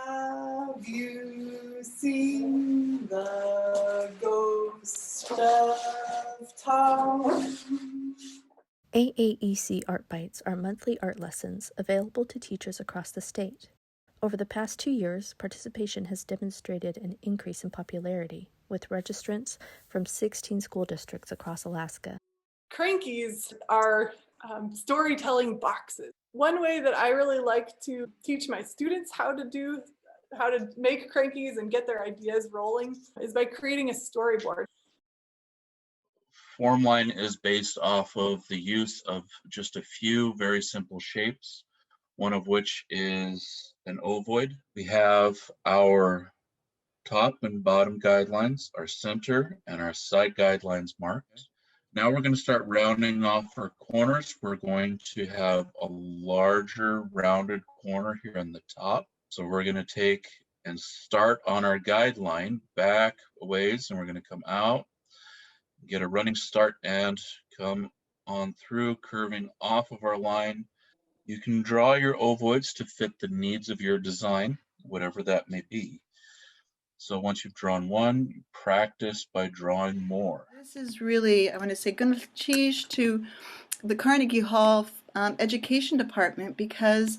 Have you seen the ghost of Tom? AAEC Art Bytes are monthly art lessons available to teachers across the state. Over the past 2 years, participation has demonstrated an increase in popularity, with registrants from 16 school districts across Alaska. Crankies are storytelling boxes. One way that I really like to teach my students how to make crankies and get their ideas rolling is by creating a storyboard. Formline is based off of the use of just a few very simple shapes, one of which is an ovoid. We have our top and bottom guidelines, our center and our side guidelines marked. Now we're going to start rounding off our corners. We're going to have a larger rounded corner here on the top. So we're going to take and start on our guideline back a ways, and we're going to come out, get a running start and come on through, curving off of our line. You can draw your ovoids to fit the needs of your design, whatever that may be. So once you've drawn one, you practice by drawing more. This is really, I want to say, good cheese to the Carnegie Hall Education Department, because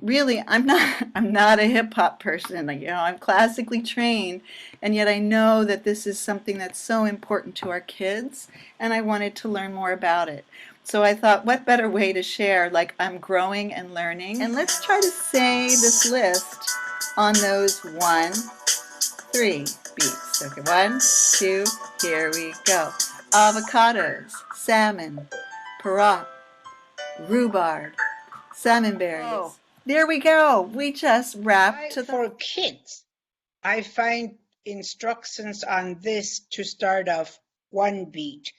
really I'm not a hip hop person. Like, I'm classically trained, and yet I know that this is something that's so important to our kids, and I wanted to learn more about it. So I thought, what better way to share, like, I'm growing and learning. And let's try to say this list on those 1, 3 beats. Okay, 1, 2, here we go. Avocados, salmon, parrot, rhubarb, salmon berries. Oh. There we go. We just wrapped to the... For kids, I find instructions on this to start off 1 beat.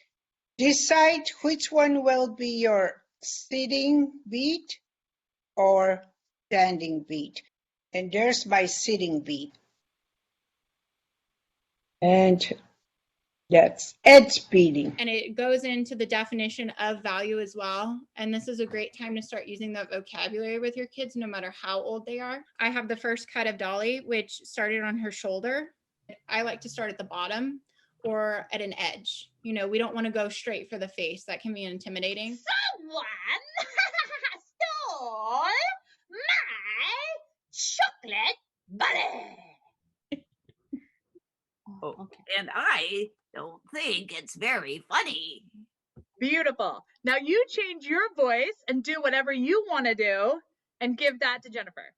Decide which one will be your sitting beat or standing beat. And there's my sitting beat. And that's Ed's beating. And it goes into the definition of value as well. And this is a great time to start using that vocabulary with your kids, no matter how old they are. I have the first cut of Dolly, which started on her shoulder. I like to start at the bottom or at an edge. We don't want to go straight for the face. That can be intimidating. Someone stole my chocolate bunny. Oh, okay. And I don't think it's very funny. Beautiful. Now you change your voice and do whatever you want to do and give that to Jennifer.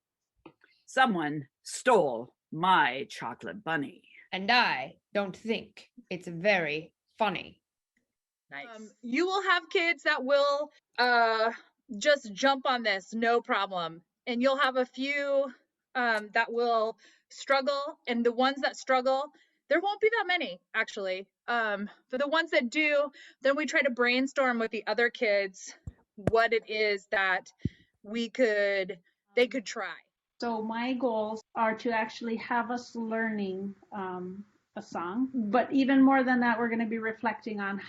Someone stole my chocolate bunny. And I don't think it's very funny. Nice. You will have kids that will just jump on this, no problem. And you'll have a few that will struggle. And the ones that struggle, there won't be that many, actually. For the ones that do, then we try to brainstorm with the other kids what it is that they could try. So my goals are to actually have us learning a song, but even more than that, we're going to be reflecting on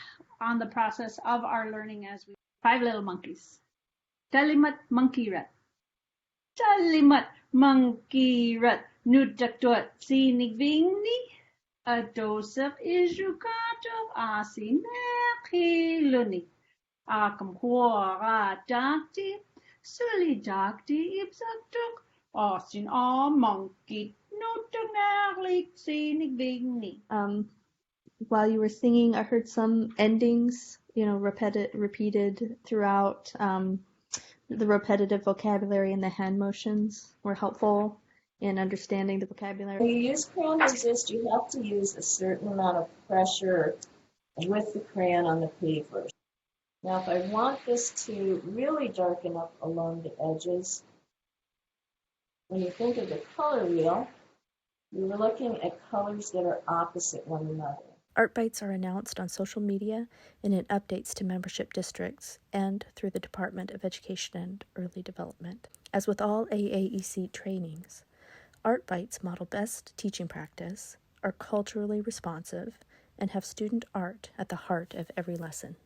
the process of our learning as we 5 little monkeys. Talimat monkey rat. Talimat monkey rat. Nujaktuat sinigvingni. A dose of ijukato asinekiluni. Akamhora dakti. Suli dakti ibsaktuk. Asin a monkey. While you were singing, I heard some endings, repeated throughout. The repetitive vocabulary and the hand motions were helpful in understanding the vocabulary. When you use crayon resist, you have to use a certain amount of pressure with the crayon on the paper. Now, if I want this to really darken up along the edges, when you think of the color wheel, we were looking at colors that are opposite one another. Art Bytes are announced on social media and in updates to membership districts and through the Department of Education and Early Development. As with all AAEC trainings, Art Bytes model best teaching practice, are culturally responsive, and have student art at the heart of every lesson.